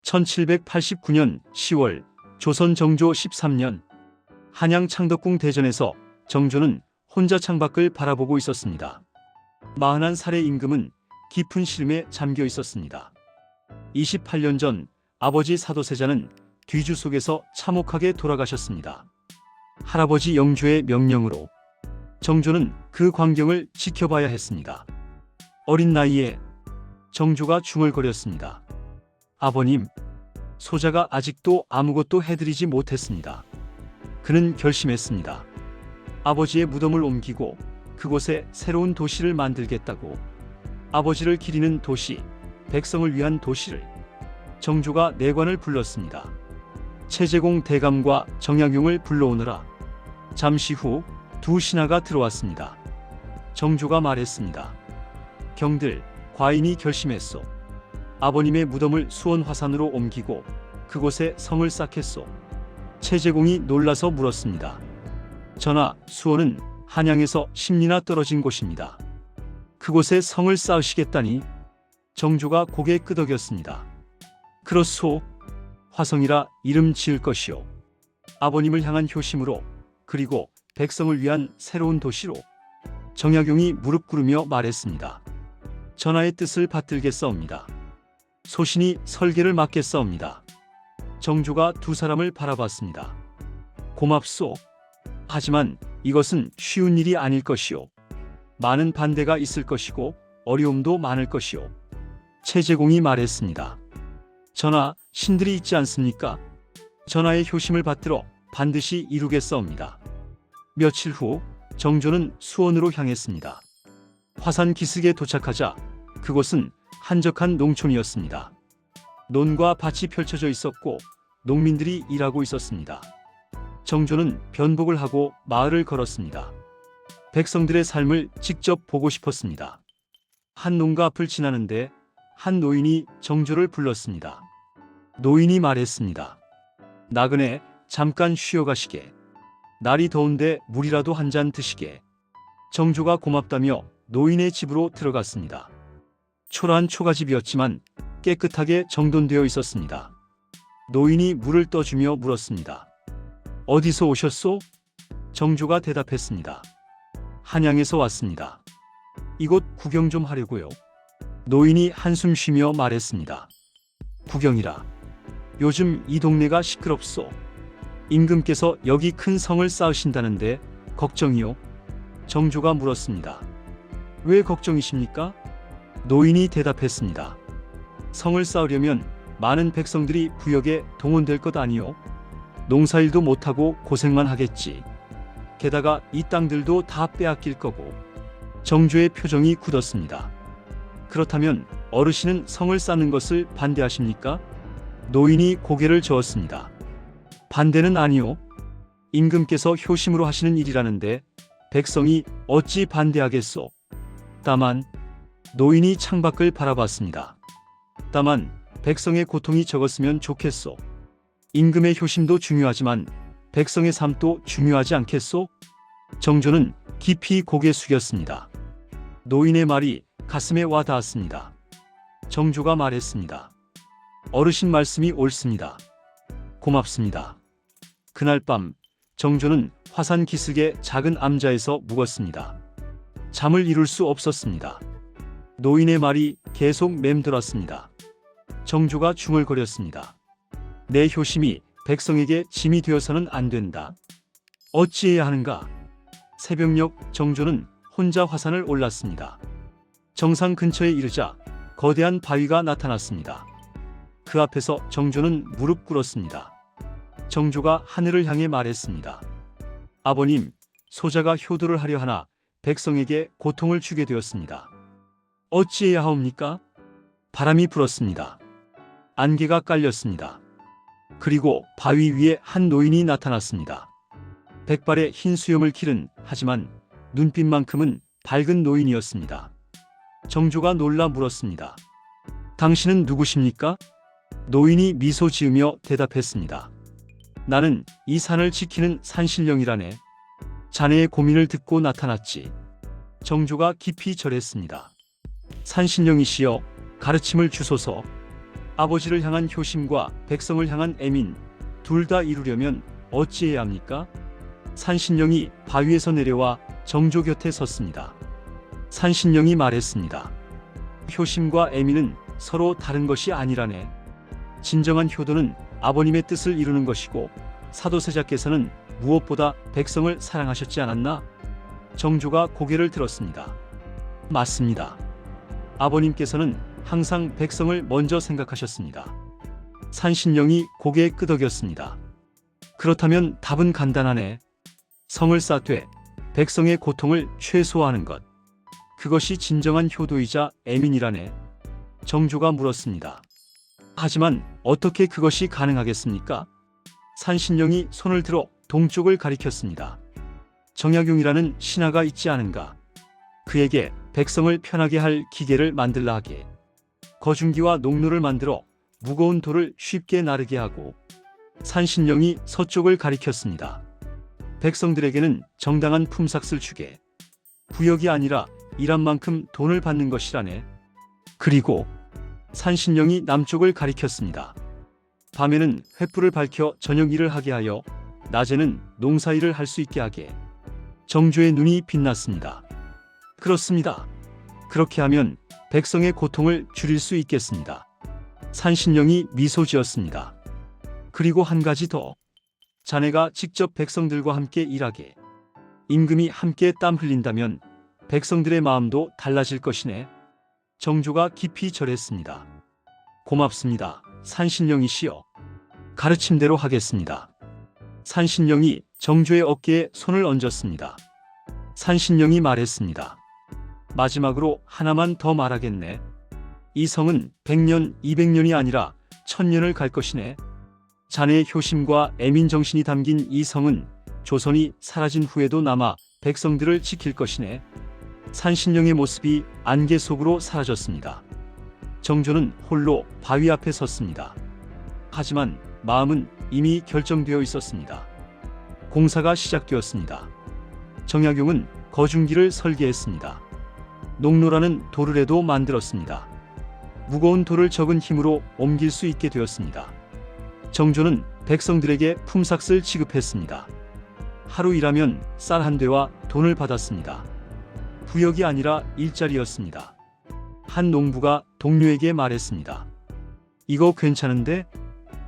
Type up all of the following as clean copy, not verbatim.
1789년 10월 조선 정조 13년 한양 창덕궁 대전에서 정조는 혼자 창밖을 바라보고 있었습니다. 41살의 임금은 깊은 시름에 잠겨 있었습니다. 28년 전 아버지 사도세자는 뒤주 속에서 참혹하게 돌아가셨습니다. 할아버지 영조의 명령으로 정조는 그 광경을 지켜봐야 했습니다. 어린 나이에 정조가 중얼거렸습니다. 아버님, 소자가 아직도 아무것도 해드리지 못했습니다. 그는 결심했습니다. 아버지의 무덤을 옮기고 그곳에 새로운 도시를 만들겠다고. 아버지를 기리는 도시, 백성을 위한 도시를. 정조가 내관을 불렀습니다. 최재공 대감과 정약용을 불러오느라. 잠시 후 두 신하가 들어왔습니다. 정조가 말했습니다. 경들, 과인이 결심했소. 아버님의 무덤을 수원 화산으로 옮기고 그곳에 성을 쌓겠소. 최재공이 놀라서 물었습니다. 전하, 수원은 한양에서 10리나 떨어진 곳입니다. 그곳에 성을 쌓으시겠다니? 정조가 고개 끄덕였습니다. 그렇소. 화성이라 이름 지을 것이요. 아버님을 향한 효심으로, 그리고 백성을 위한 새로운 도시로. 정약용이 무릎 꿇으며 말했습니다. 전하의 뜻을 받들겠사옵니다. 소신이 설계를 맡겠사옵니다. 정조가 두 사람을 바라봤습니다. 고맙소. 하지만 이것은 쉬운 일이 아닐 것이요. 많은 반대가 있을 것이고 어려움도 많을 것이요. 최재공이 말했습니다. 전하, 신들이 있지 않습니까? 전하의 효심을 받들어 반드시 이루겠사옵니다. 며칠 후 정조는 수원으로 향했습니다. 화산 기슭에 도착하자 그곳은 한적한 농촌이었습니다. 논과 밭이 펼쳐져 있었고 농민들이 일하고 있었습니다. 정조는 변복을 하고 마을을 걸었습니다. 백성들의 삶을 직접 보고 싶었습니다. 한 농가 앞을 지나는데 한 노인이 정조를 불렀습니다. 노인이 말했습니다. 나그네, 잠깐 쉬어가시게. 날이 더운데 물이라도 한 잔 드시게. 정조가 고맙다며 노인의 집으로 들어갔습니다. 초라한 초가집이었지만 깨끗하게 정돈되어 있었습니다. 노인이 물을 떠주며 물었습니다. 어디서 오셨소? 정조가 대답했습니다. 한양에서 왔습니다. 이곳 구경 좀 하려고요. 노인이 한숨 쉬며 말했습니다. 구경이라. 요즘 이 동네가 시끄럽소. 임금께서 여기 큰 성을 쌓으신다는데 걱정이요? 정조가 물었습니다. 왜 걱정이십니까? 노인이 대답했습니다. 성을 쌓으려면 많은 백성들이 부역에 동원될 것 아니요? 농사일도 못하고 고생만 하겠지. 게다가 이 땅들도 다 빼앗길 거고. 정조의 표정이 굳었습니다. 그렇다면 어르신은 성을 쌓는 것을 반대하십니까? 노인이 고개를 저었습니다. 반대는 아니요. 임금께서 효심으로 하시는 일이라는데 백성이 어찌 반대하겠소. 다만, 노인이 창밖을 바라봤습니다. 다만 백성의 고통이 적었으면 좋겠소. 임금의 효심도 중요하지만 백성의 삶도 중요하지 않겠소? 정조는 깊이 고개 숙였습니다. 노인의 말이 가슴에 와 닿았습니다. 정조가 말했습니다. 어르신 말씀이 옳습니다. 고맙습니다. 그날 밤 정조는 화산 기슭의 작은 암자에서 묵었습니다. 잠을 이룰 수 없었습니다. 노인의 말이 계속 맴돌았습니다. 정조가 중얼거렸습니다. 내 효심이 백성에게 짐이 되어서는 안 된다. 어찌해야 하는가? 새벽녘 정조는 혼자 화산을 올랐습니다. 정상 근처에 이르자 거대한 바위가 나타났습니다. 그 앞에서 정조는 무릎 꿇었습니다. 정조가 하늘을 향해 말했습니다. 아버님, 소자가 효도를 하려 하나 백성에게 고통을 주게 되었습니다. 어찌해야 하옵니까? 바람이 불었습니다. 안개가 깔렸습니다. 그리고 바위 위에 한 노인이 나타났습니다. 백발의 흰 수염을 기른, 하지만 눈빛만큼은 밝은 노인이었습니다. 정조가 놀라 물었습니다. 당신은 누구십니까? 노인이 미소 지으며 대답했습니다. 나는 이 산을 지키는 산신령이라네. 자네의 고민을 듣고 나타났지. 정조가 깊이 절했습니다. 산신령이시여, 가르침을 주소서. 아버지를 향한 효심과 백성을 향한 애민 둘 다 이루려면 어찌해야 합니까? 산신령이 바위에서 내려와 정조 곁에 섰습니다. 산신령이 말했습니다. 효심과 애민은 서로 다른 것이 아니라네. 진정한 효도는 아버님의 뜻을 이루는 것이고 사도세자께서는 무엇보다 백성을 사랑하셨지 않았나? 정조가 고개를 들었습니다. 맞습니다. 아버님께서는 항상 백성을 먼저 생각하셨습니다. 산신령이 고개 끄덕였습니다. 그렇다면 답은 간단하네. 성을 쌓되 백성의 고통을 최소화하는 것. 그것이 진정한 효도이자 애민이라네. 정조가 물었습니다. 하지만 어떻게 그것이 가능하겠습니까? 산신령이 손을 들어 동쪽을 가리켰습니다. 정약용이라는 신하가 있지 않은가? 그에게 백성을 편하게 할 기계를 만들라 하게. 거중기와 농로를 만들어 무거운 돌을 쉽게 나르게 하고. 산신령이 서쪽을 가리켰습니다. 백성들에게는 정당한 품삯을 주게. 부역이 아니라 일한 만큼 돈을 받는 것이라네. 그리고 산신령이 남쪽을 가리켰습니다. 밤에는 횃불을 밝혀 저녁 일을 하게 하여 낮에는 농사일을 할 수 있게 하게. 정조의 눈이 빛났습니다. 그렇습니다. 그렇게 하면 백성의 고통을 줄일 수 있겠습니다. 산신령이 미소 지었습니다. 그리고 한 가지 더. 자네가 직접 백성들과 함께 일하게. 임금이 함께 땀 흘린다면 백성들의 마음도 달라질 것이네. 정조가 깊이 절했습니다. 고맙습니다. 산신령이시여. 가르침대로 하겠습니다. 산신령이 정조의 어깨에 손을 얹었습니다. 산신령이 말했습니다. 마지막으로 하나만 더 말하겠네. 이 성은 100년, 200년이 아니라 1000년을 갈 것이네. 자네의 효심과 애민정신이 담긴 이 성은 조선이 사라진 후에도 남아 백성들을 지킬 것이네. 산신령의 모습이 안개 속으로 사라졌습니다. 정조는 홀로 바위 앞에 섰습니다. 하지만 마음은 이미 결정되어 있었습니다. 공사가 시작되었습니다. 정약용은 거중기를 설계했습니다. 농로라는 도르래도 만들었습니다. 무거운 돌을 적은 힘으로 옮길 수 있게 되었습니다. 정조는 백성들에게 품삯을 지급했습니다. 하루 일하면 쌀 한 대와 돈을 받았습니다. 부역이 아니라 일자리였습니다. 한 농부가 동료에게 말했습니다. 이거 괜찮은데?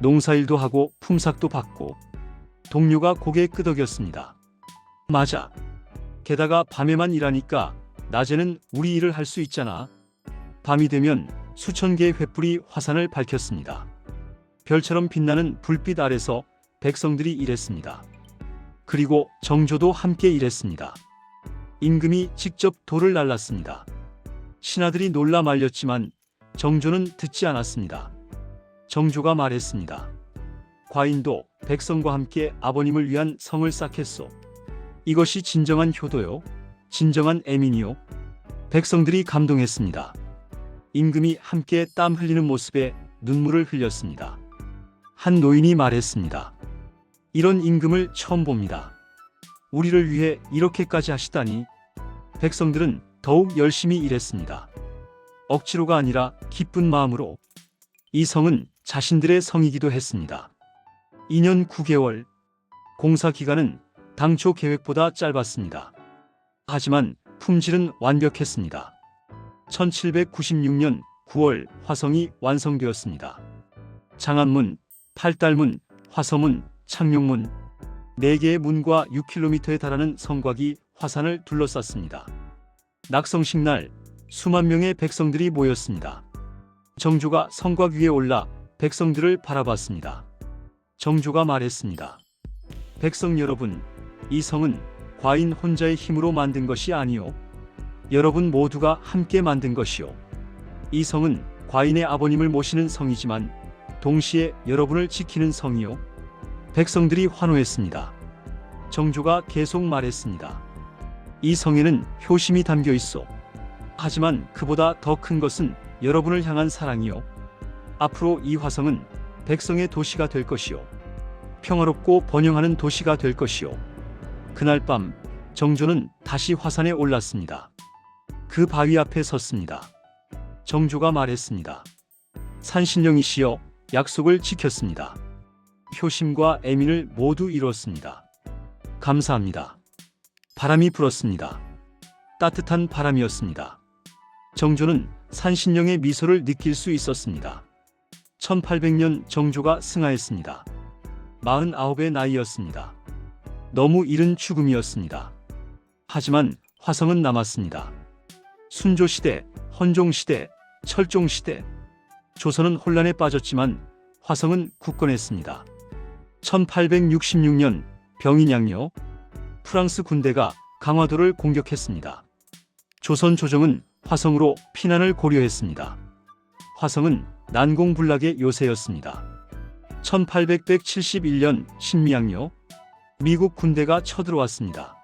농사일도 하고 품삯도 받고. 동료가 고개 끄덕였습니다. 맞아. 게다가 밤에만 일하니까 낮에는 우리 일을 할 수 있잖아. 밤이 되면 수천 개의 횃불이 화산을 밝혔습니다. 별처럼 빛나는 불빛 아래서 백성들이 일했습니다. 그리고 정조도 함께 일했습니다. 임금이 직접 돌을 날랐습니다. 신하들이 놀라 말렸지만 정조는 듣지 않았습니다. 정조가 말했습니다. 과인도 백성과 함께 아버님을 위한 성을 쌓겠소. 이것이 진정한 효도요. 진정한 애민이요. 백성들이 감동했습니다. 임금이 함께 땀 흘리는 모습에 눈물을 흘렸습니다. 한 노인이 말했습니다. 이런 임금을 처음 봅니다. 우리를 위해 이렇게까지 하시다니. 백성들은 더욱 열심히 일했습니다. 억지로가 아니라 기쁜 마음으로. 이 성은 자신들의 성이기도 했습니다. 2년 9개월. 공사 기간은 당초 계획보다 짧았습니다. 하지만 품질은 완벽했습니다. 1796년 9월 화성이 완성되었습니다. 장안문, 팔달문, 화서문, 창룡문 4개의 문과 6km에 달하는 성곽이 화산을 둘러쌌습니다. 낙성식 날 수만 명의 백성들이 모였습니다. 정조가 성곽 위에 올라 백성들을 바라봤습니다. 정조가 말했습니다. 백성 여러분, 이 성은 과인 혼자의 힘으로 만든 것이 아니요. 여러분 모두가 함께 만든 것이요. 이 성은 과인의 아버님을 모시는 성이지만 동시에 여러분을 지키는 성이요. 백성들이 환호했습니다. 정조가 계속 말했습니다. 이 성에는 효심이 담겨 있어. 하지만 그보다 더 큰 것은 여러분을 향한 사랑이요. 앞으로 이 화성은 백성의 도시가 될 것이요. 평화롭고 번영하는 도시가 될 것이요. 그날 밤 정조는 다시 화산에 올랐습니다. 그 바위 앞에 섰습니다. 정조가 말했습니다. 산신령이시여 약속을 지켰습니다. 효심과 애민을 모두 이루었습니다. 감사합니다. 바람이 불었습니다. 따뜻한 바람이었습니다. 정조는 산신령의 미소를 느낄 수 있었습니다. 1800년 정조가 승하했습니다. 49의 나이였습니다. 너무 이른 죽음이었습니다. 하지만 화성은 남았습니다. 순조시대, 헌종시대, 철종시대, 조선은 혼란에 빠졌지만 화성은 굳건했습니다. 1866년 병인양요, 프랑스 군대가 강화도를 공격했습니다. 조선 조정은 화성으로 피난을 고려했습니다. 화성은 난공불락의 요새였습니다. 1871년 신미양요, 미국 군대가 쳐들어왔습니다.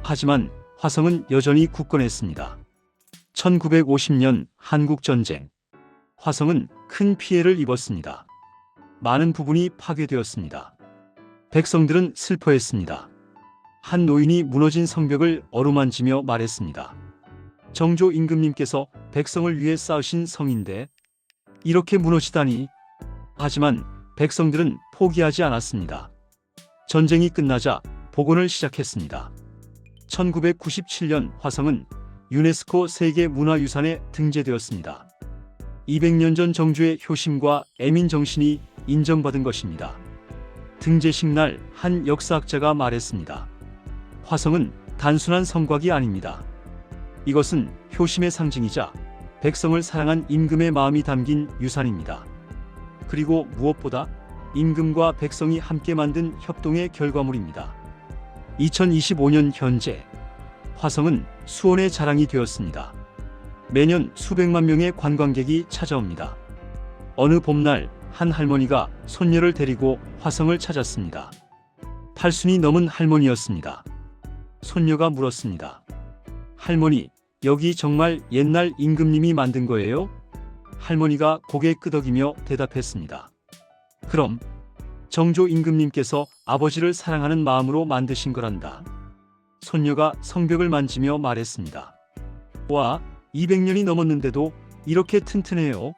하지만 화성은 여전히 굳건했습니다. 1950년 한국전쟁, 화성은 큰 피해를 입었습니다. 많은 부분이 파괴되었습니다. 백성들은 슬퍼했습니다. 한 노인이 무너진 성벽을 어루만지며 말했습니다. 정조 임금님께서 백성을 위해 쌓으신 성인데 이렇게 무너지다니. 하지만 백성들은 포기하지 않았습니다. 전쟁이 끝나자 복원을 시작했습니다. 1997년 화성은 유네스코 세계문화유산에 등재되었습니다. 200년 전 정조의 효심과 애민 정신이 인정받은 것입니다. 등재식 날 한 역사학자가 말했습니다. 화성은 단순한 성곽이 아닙니다. 이것은 효심의 상징이자 백성을 사랑한 임금의 마음이 담긴 유산입니다. 그리고 무엇보다 임금과 백성이 함께 만든 협동의 결과물입니다. 2025년 현재 화성은 수원의 자랑이 되었습니다. 매년 수백만 명의 관광객이 찾아옵니다. 어느 봄날 한 할머니가 손녀를 데리고 화성을 찾았습니다. 80이 넘은 할머니였습니다. 손녀가 물었습니다. 할머니, 여기 정말 옛날 임금님이 만든 거예요? 할머니가 고개 끄덕이며 대답했습니다. 그럼 정조 임금님께서 아버지를 사랑하는 마음으로 만드신 거란다. 손녀가 성벽을 만지며 말했습니다. 와, 200년이 넘었는데도 이렇게 튼튼해요.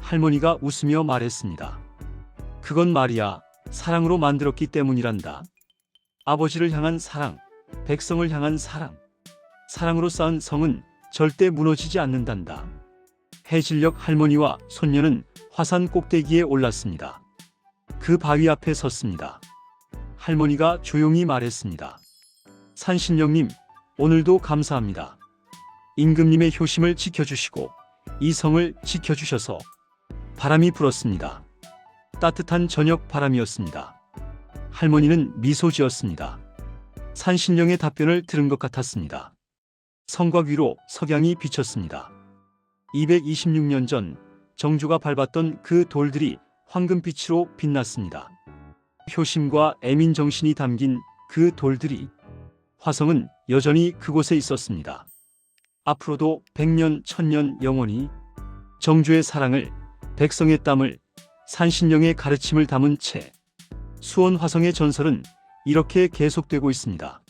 할머니가 웃으며 말했습니다. 그건 말이야, 사랑으로 만들었기 때문이란다. 아버지를 향한 사랑, 백성을 향한 사랑. 사랑으로 쌓은 성은 절대 무너지지 않는단다. 해질녘 할머니와 손녀는 화산 꼭대기에 올랐습니다. 그 바위 앞에 섰습니다. 할머니가 조용히 말했습니다. 산신령님, 오늘도 감사합니다. 임금님의 효심을 지켜주시고 이 성을 지켜주셔서. 바람이 불었습니다. 따뜻한 저녁 바람이었습니다. 할머니는 미소 지었습니다. 산신령의 답변을 들은 것 같았습니다. 성곽 위로 석양이 비쳤습니다. 226년 전 정조가 밟았던 그 돌들이 황금빛으로 빛났습니다. 효심과 애민 정신이 담긴 그 돌들이. 화성은 여전히 그곳에 있었습니다. 앞으로도 100년, 1000년 영원히 정조의 사랑을, 백성의 땀을, 산신령의 가르침을 담은 채 수원 화성의 전설은 이렇게 계속되고 있습니다.